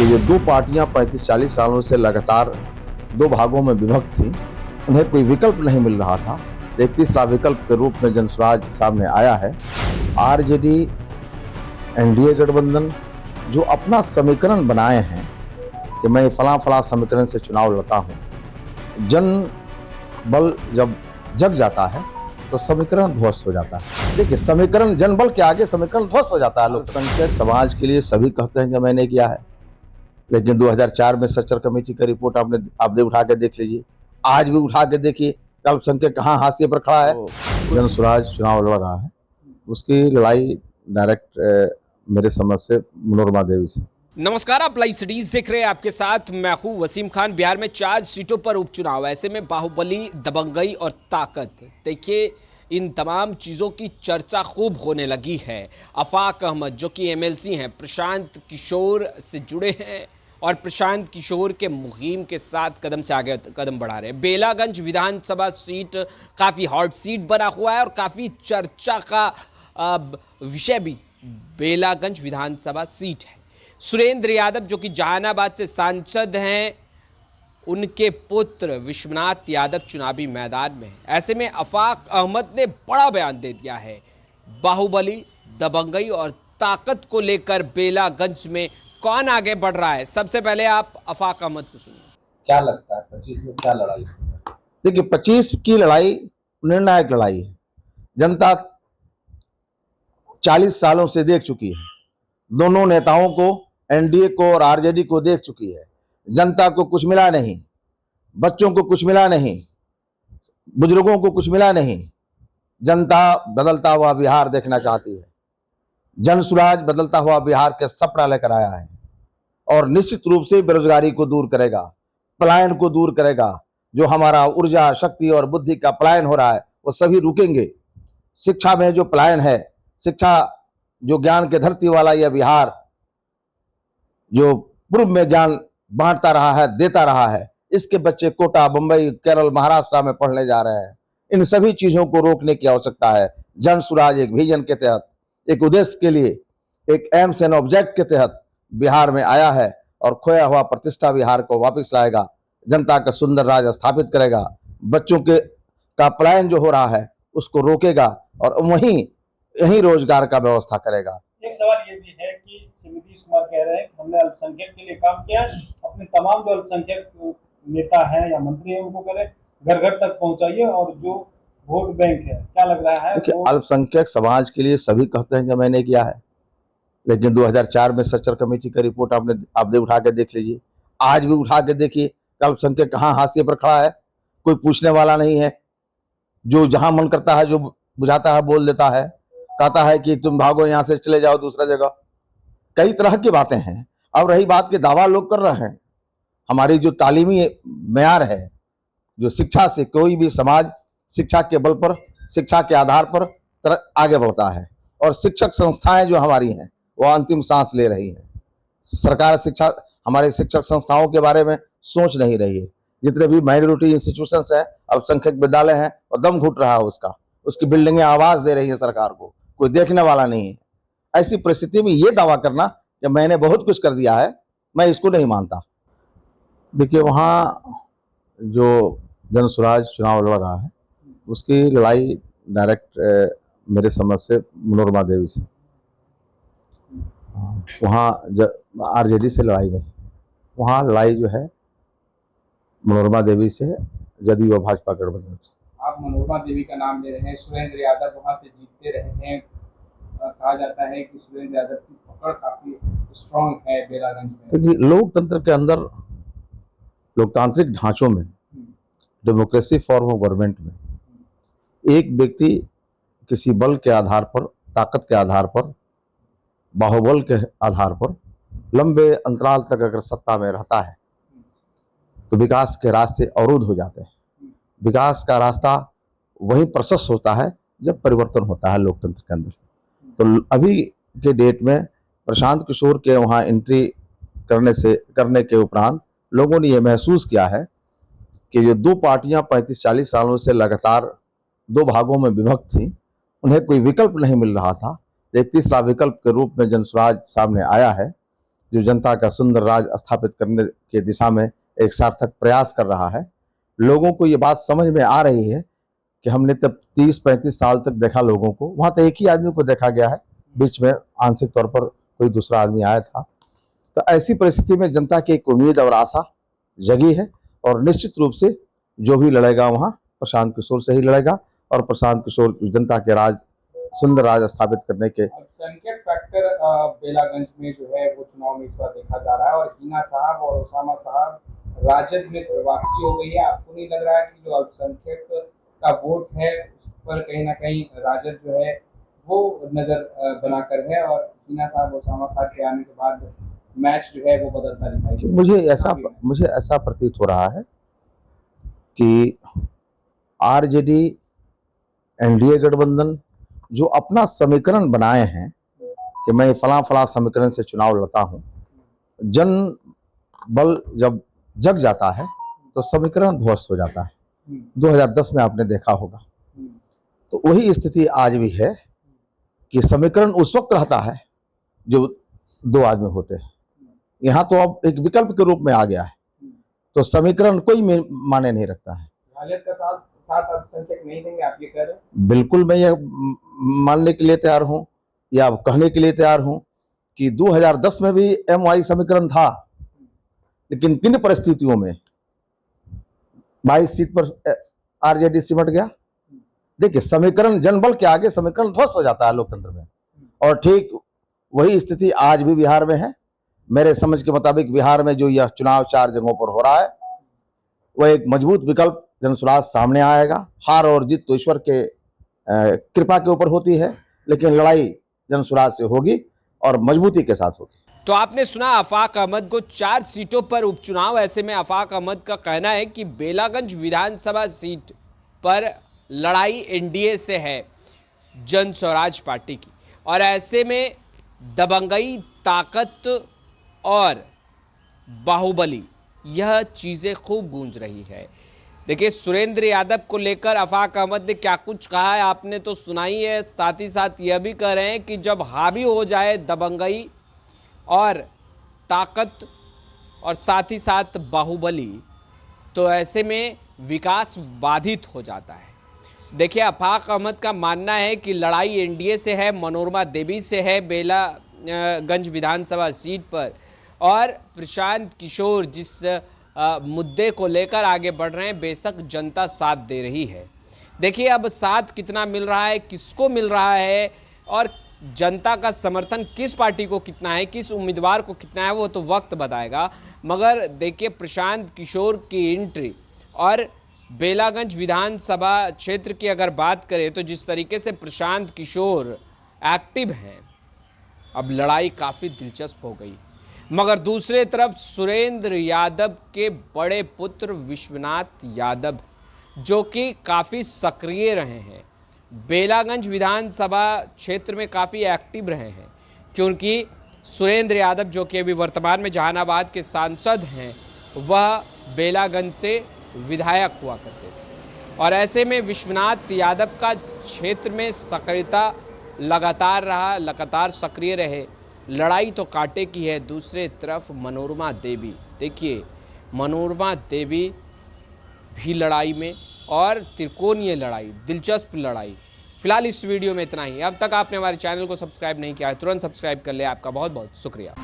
कि ये दो पार्टियां 35-40 सालों से लगातार दो भागों में विभक्त थी, उन्हें कोई विकल्प नहीं मिल रहा था। एक तीसरा विकल्प के रूप में जनसुराज सामने आया है। आरजेडी एनडीए गठबंधन जो अपना समीकरण बनाए हैं कि मैं फला समीकरण से चुनाव लड़ता हूँ, जन बल जब जग जाता है तो समीकरण ध्वस्त हो जाता है। देखिए, समीकरण जन बल के आगे समीकरण ध्वस्त हो जाता है। अल्पसंख्यक समाज के लिए सभी कहते हैं कि मैंने किया है, लेकिन 2004 में सच्चर कमेटी का रिपोर्ट आपने उठा के देख लीजिए, आज भी उठा के देखिए, अल्पसंख्यक कहाँ हाशिए पर खड़ा है। जनसुराज चुनाव लड़ रहा है, उसकी लड़ाई डायरेक्ट मेरे समझ से मनोरमा देवी से। नमस्कार, आप लाइव सिटीज देख रहे हैं, आपके साथ मैं हूं वसीम खान। बिहार में 4 सीटों पर उपचुनाव, ऐसे में बाहुबली, दबंगई और ताकत, देखिए इन तमाम चीज़ों की चर्चा खूब होने लगी है। आफाक अहमद जो कि एमएलसी हैं, प्रशांत किशोर से जुड़े हैं और प्रशांत किशोर के मुहिम के साथ कदम से आगे कदम बढ़ा रहे हैं। बेलागंज विधानसभा सीट काफ़ी हॉट सीट बना हुआ है और काफ़ी चर्चा का विषय भी बेलागंज विधानसभा सीट है। सुरेंद्र यादव जो कि जहानाबाद से सांसद हैं, उनके पुत्र विश्वनाथ यादव चुनावी मैदान में हैं। ऐसे में आफाक अहमद ने बड़ा बयान दे दिया है। बाहुबली, दबंगई और ताकत को लेकर बेलागंज में कौन आगे बढ़ रहा है? सबसे पहले आप आफाक अहमद को सुनिए। क्या लगता है 25 में क्या लड़ाई? देखिए, 25 की लड़ाई निर्णायक लड़ाई है। जनता 40 सालों से देख चुकी है, दोनों नेताओं को, एनडीए को और आरजेडी को देख चुकी है। जनता को कुछ मिला नहीं, बच्चों को कुछ मिला नहीं, बुजुर्गों को कुछ मिला नहीं। जनता बदलता हुआ बिहार देखना चाहती है। जनसुराज बदलता हुआ बिहार के सपना लेकर आया है और निश्चित रूप से बेरोजगारी को दूर करेगा, पलायन को दूर करेगा। जो हमारा ऊर्जा, शक्ति और बुद्धि का पलायन हो रहा है, वो सभी रुकेंगे। शिक्षा में जो पलायन है, शिक्षा जो ज्ञान के धरती वाला यह बिहार जो पूर्व में ज्ञान बांटता रहा है, देता रहा है, इसके बच्चे कोटा, बंबई, केरल, महाराष्ट्र में पढ़ने जा रहे हैं। इन सभी चीजों को रोकने की आवश्यकता है। जनसुराज एक विजन के तहत, एक उद्देश्य के लिए, एक एम्स एंड ऑब्जेक्ट के तहत बिहार में आया है और खोया हुआ प्रतिष्ठा बिहार को वापस लाएगा, जनता का सुंदर राज स्थापित करेगा, बच्चों के का पलायन जो हो रहा है उसको रोकेगा और वहीं यही रोजगार का व्यवस्था करेगा। एक सवाल ये भी है कि नीतीश कुमार कह रहे हैं कि हमने अल्पसंख्यक के लिए काम किया, अपने तमाम जो अल्पसंख्यक नेता हैं या मंत्री हैं उनको करें घर घर तक पहुंचाइए और जो वोट बैंक है, क्या लग रहा है? देखिए, अल्पसंख्यक समाज के लिए सभी कहते हैं कि मैंने किया है, लेकिन 2004 में सच्चर कमेटी का रिपोर्ट आपने उठा के देख लीजिए, आज भी उठा के देखिए, अल्पसंख्यक कहाँ हाशिए पर खड़ा है। कोई पूछने वाला नहीं है। जो जहां मन करता है, जो बुझाता है बोल देता है, कहता है कि तुम भागो यहाँ से, चले जाओ दूसरा जगह। कई तरह की बातें हैं। अब रही बात के दावा लोग कर रहे हैं, हमारी जो तालीमी मेयार है, जो शिक्षा से कोई भी समाज शिक्षा के बल पर, शिक्षा के आधार पर आगे बढ़ता है और शिक्षक संस्थाएं जो हमारी हैं वो अंतिम सांस ले रही हैं। सरकार शिक्षा, हमारे शिक्षक संस्थाओं के बारे में सोच नहीं रही है। जितने भी माइनॉरिटी इंस्टीट्यूशंस हैं, अल्पसंख्यक विद्यालय हैं, और दम घुट रहा है उसकी बिल्डिंगें आवाज दे रही है सरकार को, कोई देखने वाला नहीं है। ऐसी परिस्थिति में ये दावा करना कि मैंने बहुत कुछ कर दिया है, मैं इसको नहीं मानता। देखिए, वहाँ जो जनसुराज चुनाव लड़ रहा है, उसकी लड़ाई डायरेक्ट मेरे समझ से मनोरमा देवी से। वहाँ आरजेडी से लड़ाई नहीं, वहाँ लड़ाई जो है मनोरमा देवी से है, जदयू व भाजपा गठबंधन से। आप मनोरमा देवी का नाम ले रहे हैं, सुरेंद्र यादव वहां से जीतते रहे हैं। कहा जाता है कि सुरेंद्र यादव की पकड़ काफी स्ट्रांग है बेलागंज में। देखिए, लोकतंत्र के अंदर, लोकतांत्रिक ढांचों में, डेमोक्रेसी फॉर्म ऑफ गवर्नमेंट में, एक व्यक्ति किसी बल के आधार पर, ताकत के आधार पर, बाहुबल के आधार पर लंबे अंतराल तक अगर सत्ता में रहता है तो विकास के रास्ते अवरुद्ध हो जाते हैं। विकास का रास्ता वहीं प्रशस्त होता है जब परिवर्तन होता है लोकतंत्र के अंदर। तो अभी के डेट में प्रशांत किशोर के वहाँ एंट्री करने के उपरांत लोगों ने यह महसूस किया है कि जो दो पार्टियां 35-40 सालों से लगातार दो भागों में विभक्त थी, उन्हें कोई विकल्प नहीं मिल रहा था। एक तीसरा विकल्प के रूप में जनसुराज सामने आया है। जो जनता का सुंदर राज स्थापित करने के दिशा में एक सार्थक प्रयास कर रहा है। लोगों को ये बात समझ में आ रही है कि हमने तब 30-35 साल तक देखा लोगों को, वहाँ तो एक ही आदमी को देखा गया है, बीच में आंशिक तौर पर कोई दूसरा आदमी आया था। तो ऐसी परिस्थिति में जनता की एक उम्मीद और आशा जगी है और निश्चित रूप से जो भी लड़ेगा वहाँ प्रशांत किशोर से ही लड़ेगा और प्रशांत किशोर जनता के राज, सुंदर राज स्थापित करने के संकेत फैक्टर बेलागंज में जो है वो चुनाव में इस बार देखा जा रहा है और हिना साहब और ओसामा साहब राजद में वापसी हो गई है। आपको नहीं लग रहा है कि जो अल्पसंख्यक का वोट है उस पर कहीं ना कहीं राजद जो है वो नजर बनाकर है और हिना साहब ओसामा साहब के आने के बाद मैच जो है वो बदलता दिखाई दे रहा है? मुझे ऐसा प्रतीत हो रहा है कि आरजेडी एनडीए गठबंधन जो अपना समीकरण बनाए हैं कि मैं फला समीकरण से चुनाव लड़ता हूं, जन बल जब जग जाता है तो समीकरण ध्वस्त हो जाता है। 2010 में आपने देखा होगा। तो वही स्थिति आज भी है कि समीकरण उस वक्त रहता है जो दो आदमी होते हैं, यहाँ तो अब एक विकल्प के रूप में आ गया है, तो समीकरण कोई माने नहीं रखता है। राजद का साथ अल्पसंख्यक नहीं देंगे, आप ये कह रहे हैं? बिल्कुल मैं ये मानने के लिए तैयार हूं या कहने के लिए तैयार हूं कि 2010 में भी एमवाई समीकरण था, लेकिन किन परिस्थितियों में 22 सीट पर आरजेडी सिमट गया। देखिए, समीकरण जनबल के आगे समीकरण ध्वस्त हो जाता है लोकतंत्र में, और ठीक वही स्थिति आज भी बिहार में है। मेरे समझ के मुताबिक बिहार में जो यह चुनाव 4 जगहों पर हो रहा है वह एक मजबूत विकल्प जनसुराज सामने आएगा। हार और जीत तो ईश्वर के कृपा के ऊपर होती है, लेकिन लड़ाई जनसुराज से होगी और मजबूती के साथ होगी। तो आपने सुना आफाक अहमद को 4 सीटों पर उपचुनाव। ऐसे में आफाक अहमद का कहना है कि बेलागंज विधानसभा सीट पर लड़ाई एनडीए से है, जन स्वराज पार्टी की, और ऐसे में दबंगई, ताकत और बाहुबली यह चीज़ें खूब गूंज रही है। देखिए, सुरेंद्र यादव को लेकर आफाक अहमद ने क्या कुछ कहा है आपने तो सुना ही है। साथ ही साथ यह भी कह रहे हैं कि जब हावी हो जाए दबंगई और ताकत और साथ ही साथ बाहुबली, तो ऐसे में विकास बाधित हो जाता है। देखिए, आफाक अहमद का मानना है कि लड़ाई एनडीए से है, मनोरमा देवी से है बेलागंज विधानसभा सीट पर, और प्रशांत किशोर जिस मुद्दे को लेकर आगे बढ़ रहे हैं, बेशक जनता साथ दे रही है। देखिए, अब साथ कितना मिल रहा है, किसको मिल रहा है, और जनता का समर्थन किस पार्टी को कितना है, किस उम्मीदवार को कितना है, वो तो वक्त बताएगा। मगर देखिए, प्रशांत किशोर की एंट्री और बेलागंज विधानसभा क्षेत्र की अगर बात करें तो जिस तरीके से प्रशांत किशोर एक्टिव हैं, अब लड़ाई काफ़ी दिलचस्प हो गई। मगर दूसरे तरफ सुरेंद्र यादव के बड़े पुत्र विश्वनाथ यादव जो कि काफ़ी सक्रिय रहे हैं, बेलागंज विधानसभा क्षेत्र में काफ़ी एक्टिव रहे हैं, क्योंकि सुरेंद्र यादव जो कि अभी वर्तमान में जहानाबाद के सांसद हैं, वह बेलागंज से विधायक हुआ करते थे। और ऐसे में विश्वनाथ यादव का क्षेत्र में सक्रियता लगातार रहा, लगातार सक्रिय रहे। लड़ाई तो कांटे की है। दूसरे तरफ मनोरमा देवी, देखिए मनोरमा देवी भी लड़ाई में, और त्रिकोणीय लड़ाई, दिलचस्प लड़ाई। फिलहाल इस वीडियो में इतना ही। अब तक आपने हमारे चैनल को सब्सक्राइब नहीं किया है, तुरंत सब्सक्राइब कर ले। आपका बहुत बहुत शुक्रिया।